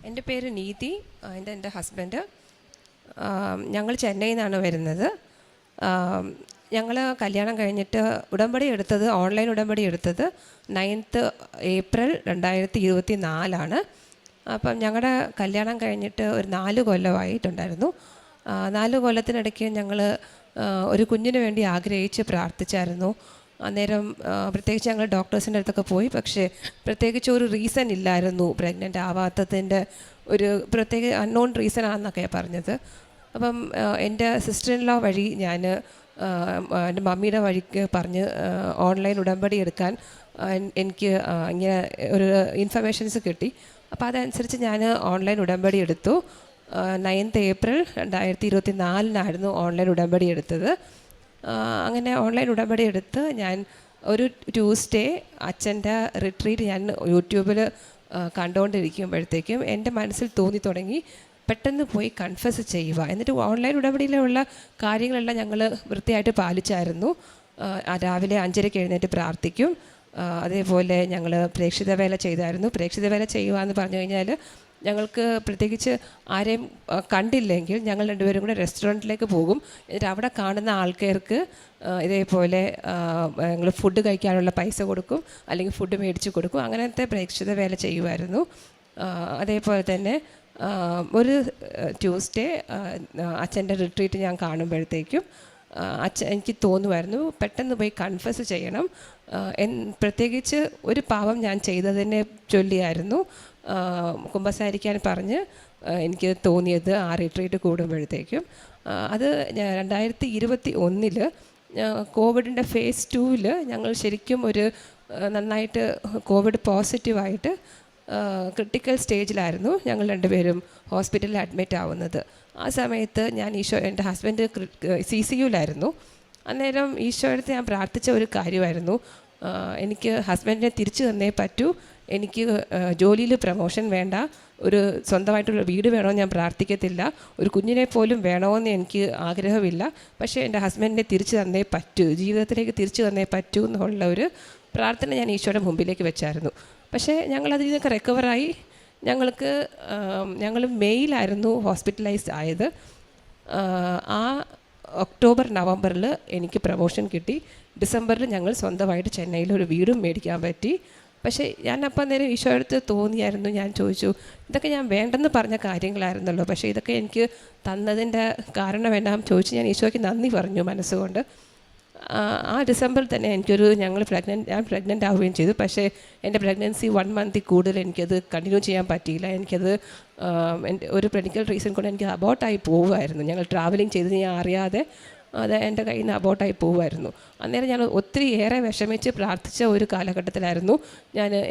എൻ്റെ പേര് നീതി. എൻ്റെ ഹസ്ബൻഡ്. ഞങ്ങൾ ചെന്നൈയിൽ നിന്നാണ് വരുന്നത്. ഞങ്ങൾ കല്യാണം കഴിഞ്ഞിട്ട് ഉടമ്പടി എടുത്തത്, ഓൺലൈൻ ഉടമ്പടി എടുത്തത് 9th ഏപ്രിൽ 2024. അപ്പം ഞങ്ങളുടെ കല്യാണം കഴിഞ്ഞിട്ട് ഒരു 4 കൊല്ലമായിട്ടുണ്ടായിരുന്നു. 4 കൊല്ലത്തിനിടയ്ക്ക് ഞങ്ങൾ ഒരു കുഞ്ഞിന് വേണ്ടി ആഗ്രഹിച്ച് പ്രാർത്ഥിച്ചായിരുന്നു. അന്നേരം പ്രത്യേകിച്ച് ഞങ്ങൾ ഡോക്ടേഴ്സിൻ്റെ അടുത്തൊക്കെ പോയി, പക്ഷേ പ്രത്യേകിച്ച് ഒരു റീസൺ ഇല്ലായിരുന്നു പ്രഗ്നൻ്റ് ആവാത്തതിൻ്റെ. ഒരു പ്രത്യേക അൺനോൺ റീസൺ ആണെന്നൊക്കെ പറഞ്ഞത്. അപ്പം എൻ്റെ സിസ്റ്റർ ഇൻ ലോ വഴി ഞാൻ എൻ്റെ മമ്മിയുടെ വഴിക്ക് പറഞ്ഞ് ഓൺലൈൻ ഉടമ്പടി എടുക്കാൻ എനിക്ക് ഇങ്ങനെ ഒരു ഇൻഫർമേഷൻസ് കിട്ടി. അപ്പോൾ അതനുസരിച്ച് ഞാൻ ഓൺലൈൻ ഉടമ്പടി എടുത്തു. 9th ഏപ്രിൽ 2024 ഓൺലൈൻ ഉടമ്പടി എടുത്തത്. അങ്ങനെ ഓൺലൈൻ ഉടമ്പടി എടുത്ത് ഞാൻ ഒരു ട്യൂസ്ഡേ അച്ഛൻ്റെ റിട്രീറ്റ് ഞാൻ യൂട്യൂബിൽ കണ്ടുകൊണ്ടിരിക്കുമ്പോഴത്തേക്കും എൻ്റെ മനസ്സിൽ തോന്നി തുടങ്ങി പെട്ടെന്ന് പോയി കൺഫസ് ചെയ്യുക. എന്നിട്ട് ഓൺലൈൻ ഉടമ്പടിയിലുള്ള കാര്യങ്ങളെല്ലാം ഞങ്ങൾ വൃത്തിയായിട്ട് പാലിച്ചായിരുന്നു. രാവിലെ 5:30 എഴുന്നേറ്റ് പ്രാർത്ഥിക്കും. അതേപോലെ ഞങ്ങൾ പ്രേക്ഷിത വേല ചെയ്തായിരുന്നു. പ്രേക്ഷിത വേല ചെയ്യുക എന്ന് പറഞ്ഞു കഴിഞ്ഞാൽ ഞങ്ങൾക്ക് പ്രത്യേകിച്ച് ആരെയും കണ്ടില്ലെങ്കിൽ ഞങ്ങൾ രണ്ടുപേരും കൂടെ റെസ്റ്റോറൻറ്റിലേക്ക് പോകും. എന്നിട്ട് അവിടെ കാണുന്ന ആൾക്കാർക്ക് ഇതേപോലെ ഞങ്ങൾ ഫുഡ് കഴിക്കാനുള്ള പൈസ കൊടുക്കും, അല്ലെങ്കിൽ ഫുഡ് മേടിച്ച് കൊടുക്കും. അങ്ങനത്തെ പ്രേക്ഷിത വേല ചെയ്യുമായിരുന്നു. അതേപോലെ തന്നെ ഒരു ട്യൂസ്ഡേ അച്ഛൻ്റെ റിട്രീറ്റ് ഞാൻ കാണുമ്പോഴത്തേക്കും എനിക്ക് തോന്നുമായിരുന്നു പെട്ടെന്ന് പോയി കൺഫസ് ചെയ്യണം. പ്രത്യേകിച്ച് ഒരു പാപം ഞാൻ ചെയ്തതിനെ ചൊല്ലിയായിരുന്നു കുമ്പസാരിക്കാൻ പറഞ്ഞ് എനിക്ക് തോന്നിയത് ആ റിട്രീറ്റ് കൂടുമ്പോഴത്തേക്കും. അത് 2021 കോവിഡിൻ്റെ phase 2 ഞങ്ങൾ ശരിക്കും ഒരു നന്നായിട്ട് കോവിഡ് പോസിറ്റീവായിട്ട് ക്രിട്ടിക്കൽ സ്റ്റേജിലായിരുന്നു ഞങ്ങൾ രണ്ടുപേരും ഹോസ്പിറ്റലിൽ അഡ്മിറ്റ് ആവുന്നത്. ആ സമയത്ത് ഞാൻ എൻ്റെ ഹസ്ബൻഡ് CCUലായിരുന്നു. അന്നേരം ഈശോയുടെ ഞാൻ പ്രാർത്ഥിച്ച ഒരു കാര്യമായിരുന്നു, എനിക്ക് ഹസ്ബൻഡിനെ തിരിച്ചു തന്നേ പറ്റൂ, എനിക്ക് ജോലിയിൽ പ്രമോഷൻ വേണ്ട, ഒരു സ്വന്തമായിട്ടുള്ള വീട് വേണമെന്ന് ഞാൻ പ്രാർത്ഥിക്കത്തില്ല, ഒരു കുഞ്ഞിനെ പോലും വേണമെന്ന് എനിക്ക് ആഗ്രഹമില്ല, പക്ഷേ എൻ്റെ ഹസ്ബൻഡിനെ തിരിച്ചു തന്നേ പറ്റൂ, ജീവിതത്തിലേക്ക് തിരിച്ചു തന്നേ പറ്റൂ എന്നുള്ള ഒരു പ്രാർത്ഥന ഞാൻ ഈശോയുടെ മുമ്പിലേക്ക് വെച്ചായിരുന്നു. പക്ഷേ ഞങ്ങളതിൽ നിന്നൊക്കെ റിക്കവറായി. ഞങ്ങൾ മെയ്യിലായിരുന്നു ഹോസ്പിറ്റലൈസ്ഡ് ആയത്. ആ ഒക്ടോബർ നവംബറിൽ എനിക്ക് പ്രമോഷൻ കിട്ടി. ഡിസംബറിൽ ഞങ്ങൾ സ്വന്തമായിട്ട് ചെന്നൈയിൽ ഒരു വീടും മേടിക്കാൻ പറ്റി. പക്ഷേ ഞാനപ്പം നേരം ഈശോ അടുത്ത് തോന്നിയായിരുന്നു, ഞാൻ ചോദിച്ചു, ഇതൊക്കെ ഞാൻ വേണ്ടെന്ന് പറഞ്ഞ കാര്യങ്ങളായിരുന്നല്ലോ, പക്ഷേ ഇതൊക്കെ എനിക്ക് തന്നതിൻ്റെ കാരണം എന്നാന്ന് ചോദിച്ച് ഞാൻ ഈശോയ്ക്ക് നന്ദി പറഞ്ഞു മനസ്സുകൊണ്ട്. ആ ഡിസംബറിൽ തന്നെ ഞാൻ പ്രഗ്നൻ്റ് ആവുകയും ചെയ്തു. പക്ഷേ എൻ്റെ പ്രഗ്നൻസി 1 month കൂടുതൽ എനിക്കത് കണ്ടിന്യൂ ചെയ്യാൻ പറ്റിയില്ല. എനിക്കത് എൻ്റെ ഒരു മെഡിക്കൽ റീസൺ കൊണ്ട് എനിക്ക് അബോട്ടായി പോവുമായിരുന്നു. ഞങ്ങൾ ട്രാവലിംഗ് ചെയ്ത് ഞാൻ അറിയാതെ അത് എൻ്റെ കയ്യിൽ നിന്ന് അബോട്ടായി പോവുമായിരുന്നു. അന്നേരം ഞാൻ ഒത്തിരി ഏറെ വിഷമിച്ച് പ്രാർത്ഥിച്ച ഒരു കാലഘട്ടത്തിലായിരുന്നു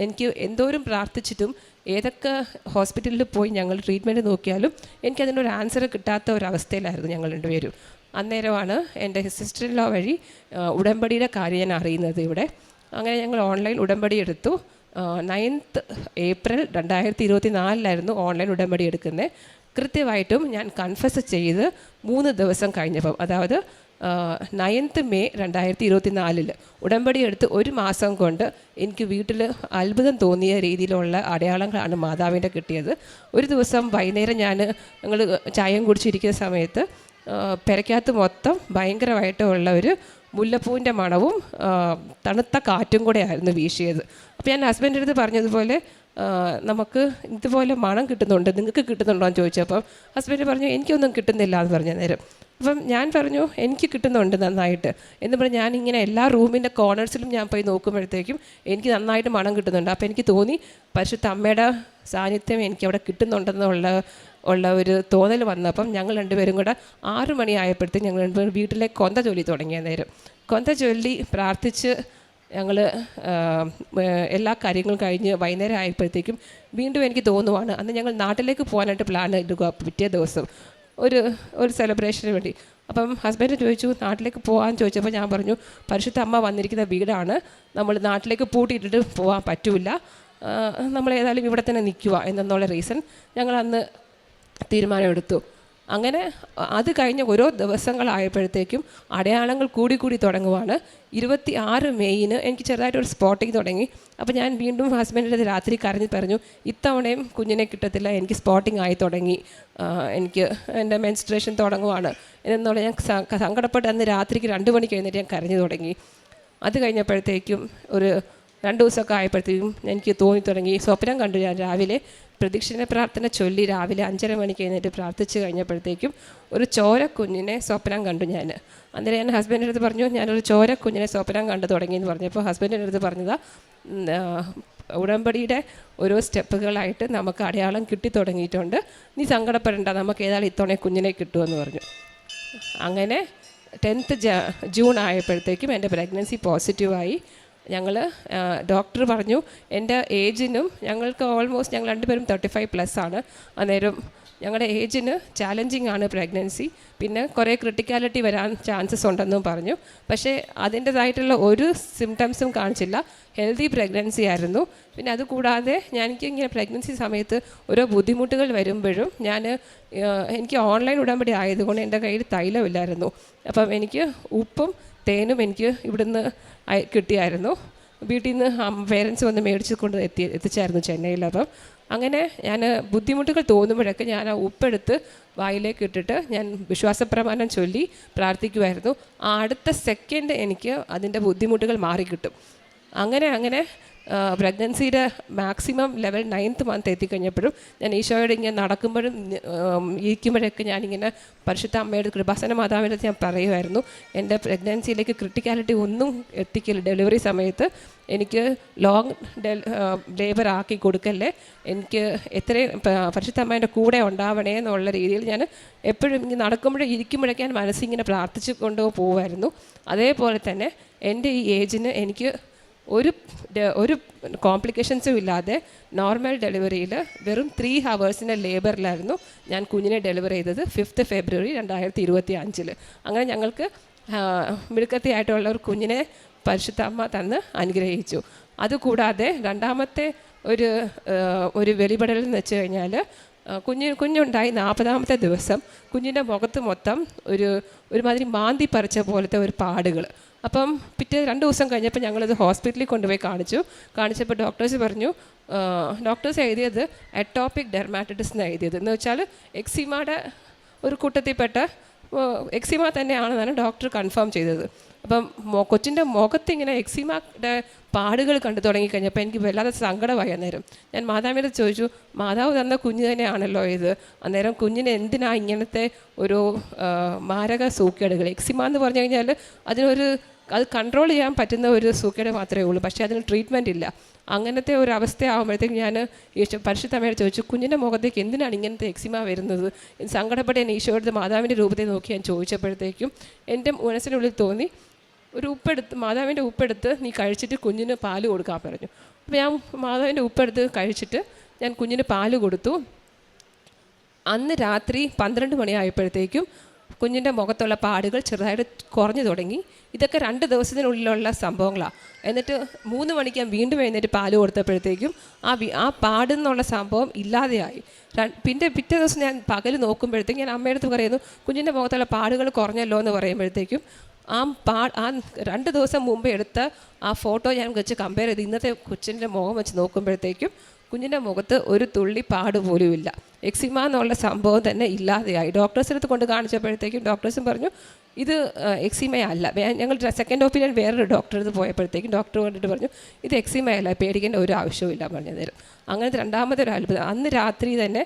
എനിക്ക് എന്തോരം പ്രാർത്ഥിച്ചിട്ടും ഏതൊക്കെ ഹോസ്പിറ്റലിൽ പോയി ഞങ്ങൾ ട്രീറ്റ്മെൻറ്റ് നോക്കിയാലും എനിക്കതിനൊരു ആൻസർ കിട്ടാത്ത ഒരവസ്ഥയിലായിരുന്നു ഞങ്ങൾ രണ്ടുപേരും. അന്നേരമാണ് എൻ്റെ സിസ്റ്റർ ഇൻ ലോ വഴി ഉടമ്പടിയുടെ കാര്യം ഞാൻ അറിയുന്നത് ഇവിടെ. അങ്ങനെ ഞങ്ങൾ ഓൺലൈൻ ഉടമ്പടി എടുത്തു. 9th ഏപ്രിൽ 2024 ഓൺലൈൻ ഉടമ്പടി എടുക്കുന്നത്. കൃത്യമായിട്ടും ഞാൻ കൺഫസ് ചെയ്ത് 3 ദിവസം കഴിഞ്ഞപ്പം, അതായത് 9th മെയ് 2024 ഉടമ്പടി എടുത്ത് 1 മാസം കൊണ്ട് എനിക്ക് വീട്ടിൽ അത്ഭുതം തോന്നിയ രീതിയിലുള്ള അടയാളങ്ങളാണ് മാതാവിൻ്റെ കിട്ടിയത്. ഒരു ദിവസം വൈകുന്നേരം ഞങ്ങൾ ചായയും കുടിച്ചിരിക്കുന്ന സമയത്ത് പെരയ്ക്കകത്ത് മൊത്തം ഭയങ്കരമായിട്ടുള്ള ഒരു മുല്ലപ്പൂവിൻ്റെ മണവും തണുത്ത കാറ്റും കൂടെ ആയിരുന്നു വീശിയത്. അപ്പോൾ ഞാൻ ഹസ്ബൻഡിൻ്റെ അടുത്ത് പറഞ്ഞതുപോലെ നമുക്ക് ഇതുപോലെ മണം കിട്ടുന്നുണ്ട്, നിങ്ങൾക്ക് കിട്ടുന്നുണ്ടോ എന്ന് ചോദിച്ചപ്പം ഹസ്ബൻഡ് പറഞ്ഞു എനിക്കൊന്നും കിട്ടുന്നില്ല എന്ന് പറഞ്ഞ നേരം. അപ്പം ഞാൻ പറഞ്ഞു എനിക്ക് കിട്ടുന്നുണ്ട് നന്നായിട്ട് എന്ന് പറഞ്ഞ് ഞാനിങ്ങനെ എല്ലാ റൂമിൻ്റെ കോർണേഴ്സിലും ഞാൻ പോയി നോക്കുമ്പോഴത്തേക്കും എനിക്ക് നന്നായിട്ട് മണം കിട്ടുന്നുണ്ട്. അപ്പോൾ എനിക്ക് തോന്നി പരിശുദ്ധ അമ്മയുടെ സാന്നിധ്യം എനിക്ക് അവിടെ കിട്ടുന്നുണ്ടെന്നുള്ള ഒരു തോന്നൽ വന്നപ്പം ഞങ്ങൾ രണ്ടുപേരും കൂടെ 6 മണിയായപ്പോഴത്തേക്കും ഞങ്ങൾ രണ്ടുപേരും വീട്ടിലെ കൊന്ത ചൊല്ലി തുടങ്ങിയ നേരം. കൊന്ത ചൊല്ലി പ്രാർത്ഥിച്ച് ഞങ്ങൾ എല്ലാ കാര്യങ്ങളും കഴിഞ്ഞ് വൈകുന്നേരം ആയപ്പോഴത്തേക്കും വീണ്ടും എനിക്ക് തോന്നുവാണ്, അന്ന് ഞങ്ങൾ നാട്ടിലേക്ക് പോകാനായിട്ട് പ്ലാൻ എടുക്കുക പിറ്റേ ദിവസം ഒരു സെലിബ്രേഷന് വേണ്ടി. അപ്പം ഹസ്ബൻഡ് ചോദിച്ചു നാട്ടിലേക്ക് പോകാൻ ചോദിച്ചപ്പോൾ ഞാൻ പറഞ്ഞു പരിശുദ്ധ അമ്മ വന്നിരിക്കുന്ന വീടാണ്, നമ്മൾ നാട്ടിലേക്ക് പൂട്ടിയിട്ടിട്ട് പോകാൻ പറ്റില്ല, നമ്മൾ ഏതായാലും ഇവിടെ തന്നെ നിൽക്കുക എന്നുള്ള റീസൺ ഞങ്ങൾ അന്ന് തീരുമാനമെടുത്തു. അങ്ങനെ അത് കഴിഞ്ഞ് ഓരോ ദിവസങ്ങളായപ്പോഴത്തേക്കും അടയാളങ്ങൾ കൂടി തുടങ്ങുവാണ്. 26 മെയ്യിന് എനിക്ക് ചെറുതായിട്ടൊരു സ്പോട്ടിങ് തുടങ്ങി. അപ്പോൾ ഞാൻ വീണ്ടും ഹസ്ബൻഡിൻ്റെ രാത്രി കരഞ്ഞ് പറഞ്ഞു, ഇത്തവണയും കുഞ്ഞിനെ കിട്ടത്തില്ല, എനിക്ക് സ്പോട്ടിങ് ആയി തുടങ്ങി, എനിക്ക് എൻ്റെ മെൻസ്ട്രേഷൻ തുടങ്ങുവാണ് എന്നുള്ള ഞാൻ സങ്കടപ്പെട്ട് അന്ന് രാത്രിക്ക് 2 മണിക്ക് എഴുന്നേറ്റ് ഞാൻ കരഞ്ഞു തുടങ്ങി. അത് കഴിഞ്ഞപ്പോഴത്തേക്കും ഒരു 2 ദിവസമൊക്കെ ആയപ്പോഴത്തേക്കും എനിക്ക് തോന്നി തുടങ്ങി. സ്വപ്നം കണ്ടു. ഞാൻ രാവിലെ പ്രദക്ഷിണ പ്രാർത്ഥന ചൊല്ലി രാവിലെ 5:30 മണിക്ക് എഴുന്നേറ്റ് പ്രാർത്ഥിച്ച് കഴിഞ്ഞപ്പോഴത്തേക്കും ഒരു ചോരക്കുഞ്ഞിനെ സ്വപ്നം കണ്ടു ഞാൻ. അന്നേരം ഞാൻ ഹസ്ബൻഡിൻ്റെ അടുത്ത് പറഞ്ഞു, ഞാനൊരു ചോരക്കുഞ്ഞിനെ സ്വപ്നം കണ്ടു തുടങ്ങിയെന്ന് പറഞ്ഞപ്പോൾ ഹസ്ബൻഡിൻ്റെ അടുത്ത് പറഞ്ഞതാ, ഉടമ്പടിയുടെ ഓരോ സ്റ്റെപ്പുകളായിട്ട് നമുക്ക് അടയാളം കിട്ടി തുടങ്ങിയിട്ടുണ്ട്, നീ സങ്കടപ്പെടേണ്ട, നമുക്ക് ഏതായാലും ഇത്തവണ കുഞ്ഞിനെ കിട്ടുമെന്ന് പറഞ്ഞു. അങ്ങനെ 10th ജൂൺ ആയപ്പോഴത്തേക്കും എൻ്റെ പ്രഗ്നൻസി പോസിറ്റീവായി. ഞങ്ങൾ ഡോക്ടർ പറഞ്ഞു എൻ്റെ ഏജിനും, ഞങ്ങൾക്ക് ഓൾമോസ്റ്റ് ഞങ്ങൾ രണ്ടുപേരും 35+ ആണ്. അന്നേരം ഞങ്ങളുടെ ഏജിന് ചാലഞ്ചിങ് ആണ് പ്രഗ്നൻസി, പിന്നെ കുറേ ക്രിട്ടിക്കാലിറ്റി വരാൻ ചാൻസസ് ഉണ്ടെന്നും പറഞ്ഞു. പക്ഷേ അതിൻ്റേതായിട്ടുള്ള ഒരു സിംറ്റംസും കാണിച്ചില്ല, ഹെൽത്തി പ്രഗ്നൻസി ആയിരുന്നു. പിന്നെ അതുകൂടാതെ എനിക്കിങ്ങനെ പ്രഗ്നൻസി സമയത്ത് ഓരോ ബുദ്ധിമുട്ടുകൾ വരുമ്പോഴും എനിക്ക് ഓൺലൈൻ ഉടമ്പടി ആയതുകൊണ്ട് എൻ്റെ കയ്യിൽ തൈലമില്ലായിരുന്നു. അപ്പം എനിക്ക് ഉപ്പും തേനും എനിക്ക് ഇവിടുന്ന് കിട്ടിയായിരുന്നു. വീട്ടിൽ നിന്ന് പേരൻസ് വന്ന് മേടിച്ച് കൊണ്ട് എത്തിച്ചായിരുന്നു ചെന്നൈയിൽ. അപ്പം അങ്ങനെ ഞാൻ ബുദ്ധിമുട്ടുകൾ തോന്നുമ്പോഴൊക്കെ ഞാൻ ആ ഉപ്പെടുത്ത് വായിലേക്ക് ഇട്ടിട്ട് ഞാൻ വിശ്വാസപ്രമാണം ചൊല്ലി പ്രാർത്ഥിക്കുമായിരുന്നു. ആ അടുത്ത സെക്കൻഡ് എനിക്ക് അതിൻ്റെ ബുദ്ധിമുട്ടുകൾ മാറിക്കിട്ടും. അങ്ങനെ പ്രഗ്നൻസിയുടെ മാക്സിമം ലെവൽ 9th മന്ത് എത്തിക്കഴിഞ്ഞപ്പോഴും ഞാൻ ഈശോയോട് ഇങ്ങനെ നടക്കുമ്പോഴും ഇരിക്കുമ്പോഴൊക്കെ ഞാനിങ്ങനെ പരിശുദ്ധ അമ്മയുടെ കൃപാസന മാതാവിൻ്റെ ഞാൻ പറയുമായിരുന്നു, എൻ്റെ പ്രഗ്നൻസിയിലേക്ക് ക്രിട്ടിക്കാലിറ്റി ഒന്നും എത്തിക്കില്ല, ഡെലിവറി സമയത്ത് എനിക്ക് ലോങ് ലേബർ ആക്കി കൊടുക്കല്ലേ, എനിക്ക് എത്രയും പരിശുദ്ധ അമ്മേൻ്റെ കൂടെ ഉണ്ടാവണേ എന്നുള്ള രീതിയിൽ ഞാൻ എപ്പോഴും ഇങ്ങനെ നടക്കുമ്പോഴും ഇരിക്കുമ്പോഴൊക്കെ ഞാൻ മനസ്സിങ്ങനെ പ്രാർത്ഥിച്ചു കൊണ്ട് പോകുമായിരുന്നു. അതേപോലെ തന്നെ എൻ്റെ ഈ ഏജിന് എനിക്ക് ഒരു കോംപ്ലിക്കേഷൻസും ഇല്ലാതെ നോർമൽ ഡെലിവറിയിൽ വെറും 3 hours ലേബറിലായിരുന്നു ഞാൻ കുഞ്ഞിനെ ഡെലിവർ ചെയ്തത് 5th ഫെബ്രുവരി 2025. അങ്ങനെ ഞങ്ങൾക്ക് മിടുക്കത്തിയായിട്ടുള്ള ഒരു കുഞ്ഞിനെ പരിശുദ്ധ അമ്മ തന്ന് അനുഗ്രഹിച്ചു. അതുകൂടാതെ രണ്ടാമത്തെ ഒരു വെളിപ്പെടൽ എന്ന് വെച്ച് കഴിഞ്ഞാൽ കുഞ്ഞുണ്ടായി 40ാമത്തെ ദിവസം കുഞ്ഞിൻ്റെ മുഖത്ത് മൊത്തം ഒരുമാതിരി മാന്തി പറിച്ച പോലത്തെ ഒരു പാടുകൾ. അപ്പം പിറ്റേ 2 ദിവസം കഴിഞ്ഞപ്പോൾ ഞങ്ങളത് ഹോസ്പിറ്റലിൽ കൊണ്ടുപോയി കാണിച്ചപ്പോൾ ഡോക്ടേഴ്സ് എഴുതിയത് എറ്റോപിക് ഡെർമാറ്റൈറ്റിസ് എന്ന് എഴുതിയത്. എന്ന് വെച്ചാൽ എക്സിമയുടെ ഒരു കൂട്ടത്തിൽപ്പെട്ട എക്സിമ തന്നെയാണെന്നാണ് ഡോക്ടർ കൺഫേം ചെയ്തത്. അപ്പം കൊച്ചിൻ്റെ മുഖത്തിങ്ങനെ എക്സിമയുടെ പാടുകൾ കണ്ടു തുടങ്ങിക്കഴിഞ്ഞപ്പോൾ എനിക്ക് വല്ലാതെ സങ്കടമായി. അന്നേരം ഞാൻ മാതാവിനോട് ചോദിച്ചു, മാതാവ് തന്ന കുഞ്ഞ് തന്നെയാണല്ലോ ഇത്, അന്നേരം കുഞ്ഞിന് എന്തിനാ ഇങ്ങനത്തെ ഒരു മാരക സൂക്കേടുകൾ? എക്സിമ എന്ന് പറഞ്ഞു കഴിഞ്ഞാൽ അത് കൺട്രോൾ ചെയ്യാൻ പറ്റുന്ന ഒരു സൂക്കേട് മാത്രമേ ഉള്ളൂ, പക്ഷേ അതിന് ട്രീറ്റ്മെൻറ്റ് ഇല്ല. അങ്ങനത്തെ ഒരു അവസ്ഥയാകുമ്പോഴത്തേക്ക് ഞാൻ പരിശുദ്ധ അമ്മയോട് ചോദിച്ചു, കുഞ്ഞിൻ്റെ മുഖത്തേക്ക് എന്തിനാണ് ഇങ്ങനത്തെ എക്സിമ വരുന്നത്? സങ്കടപ്പെട്ട് ഞാൻ ഈശോയുടെ മാതാവിൻ്റെ രൂപത്തെ നോക്കി ഞാൻ ചോദിച്ചപ്പോഴത്തേക്കും എൻ്റെ മനസ്സിനുള്ളിൽ തോന്നി, മാതാവിൻ്റെ ഉപ്പെടുത്ത് നീ കഴിച്ചിട്ട് കുഞ്ഞിന് പാല് കൊടുക്കാൻ പറഞ്ഞു. അപ്പോൾ ഞാൻ മാതാവിൻ്റെ ഉപ്പെടുത്ത് കഴിച്ചിട്ട് ഞാൻ കുഞ്ഞിന് പാല് കൊടുത്തു. അന്ന് രാത്രി 12 മണിയായപ്പോഴത്തേക്കും കുഞ്ഞിൻ്റെ മുഖത്തുള്ള പാടുകൾ ചെറുതായിട്ട് കുറഞ്ഞു തുടങ്ങി. ഇതൊക്കെ 2 ദിവസത്തിനുള്ളിലുള്ള സംഭവങ്ങളാണ്. എന്നിട്ട് 3 മണിക്ക് ഞാൻ വീണ്ടും എഴുന്നേറ്റ് പാല് കൊടുത്തപ്പോഴത്തേക്കും ആ പാടെന്നുള്ള സംഭവം ഇല്ലാതെയായി. പിന്നെ പിറ്റേ ദിവസം ഞാൻ പകൽ നോക്കുമ്പോഴത്തേക്കും ഞാൻ അമ്മയുടെ അടുത്ത് പറയുന്നു, കുഞ്ഞിൻ്റെ മുഖത്തുള്ള പാടുകൾ കുറഞ്ഞല്ലോ എന്ന് പറയുമ്പോഴത്തേക്കും ആ 2 ദിവസം മുമ്പ് എടുത്ത ആ ഫോട്ടോ ഞാൻ വെച്ച് കമ്പയർ ചെയ്ത് ഇന്നത്തെ കൊച്ചിൻ്റെ മുഖം വെച്ച് നോക്കുമ്പോഴത്തേക്കും കുഞ്ഞിൻ്റെ മുഖത്ത് ഒരു തുള്ളി പാട് പോലും ഇല്ല. എക്സിമ എന്നുള്ള സംഭവം തന്നെ ഇല്ലാതെയായി. ഡോക്ടേഴ്സിൻ്റെ അടുത്ത് കൊണ്ട് കാണിച്ചപ്പോഴത്തേക്കും ഡോക്ടേഴ്സും പറഞ്ഞു ഇത് എക്സിമയല്ല. ഞങ്ങൾ സെക്കൻഡ് ഒപ്പീനിയൻ വേറൊരു ഡോക്ടറെ അടുത്ത് പോയപ്പോഴത്തേക്കും ഡോക്ടർ കണ്ടിട്ട് പറഞ്ഞു ഇത് എക്സിമയല്ല, പേടിക്കേണ്ട ഒരു ആവശ്യവും പറഞ്ഞു തരും. അങ്ങനത്തെ രണ്ടാമത്തെ ഒരു അത്ഭുതം. അന്ന് രാത്രി തന്നെ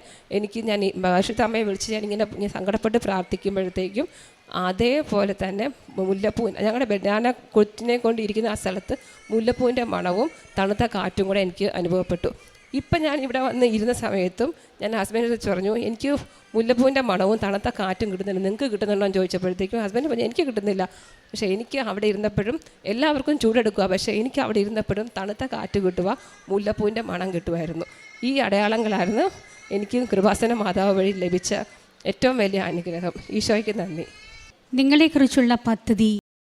ഞാൻ പരിശുദ്ധ അമ്മയെ വിളിച്ച് ഞാനിങ്ങനെ സങ്കടപ്പെട്ട് പ്രാർത്ഥിക്കുമ്പോഴത്തേക്കും അതേപോലെ തന്നെ മുല്ലപ്പൂ ഞാൻ കൊച്ചിനെ കൊണ്ടിരിക്കുന്ന ആ സ്ഥലത്ത് മുല്ലപ്പൂവിൻ്റെ മണവും തണുത്ത കാറ്റും കൂടെ എനിക്ക് അനുഭവപ്പെട്ടു. ഇപ്പം ഞാൻ ഇവിടെ വന്ന് ഇരുന്ന സമയത്തും ഞാൻ ഹസ്ബൻഡിനെ പറഞ്ഞു, എനിക്ക് മുല്ലപ്പൂവിൻ്റെ മണവും തണുത്ത കാറ്റും കിട്ടുന്നുണ്ട്, നിങ്ങൾക്ക് കിട്ടുന്നുണ്ടോ എന്ന് ചോദിച്ചപ്പോഴത്തേക്കും ഹസ്ബൻഡ് പറഞ്ഞു എനിക്ക് കിട്ടുന്നില്ല. പക്ഷേ എനിക്ക് അവിടെ ഇരുന്നപ്പോഴും എല്ലാവർക്കും ചൂടെടുക്കുക, പക്ഷേ എനിക്ക് അവിടെ ഇരുന്നപ്പോഴും തണുത്ത കാറ്റ് കിട്ടുക, മുല്ലപ്പൂവിൻ്റെ മണം കിട്ടുമായിരുന്നു. ഈ അടയാളങ്ങളായിരുന്നു എനിക്ക് കൃപാസന മാതാവ് വഴി ലഭിച്ച ഏറ്റവും വലിയ അനുഗ്രഹം. ഈശോയ്ക്ക് നന്ദി. നിങ്ങളെക്കുറിച്ചുള്ള പദ്ധതി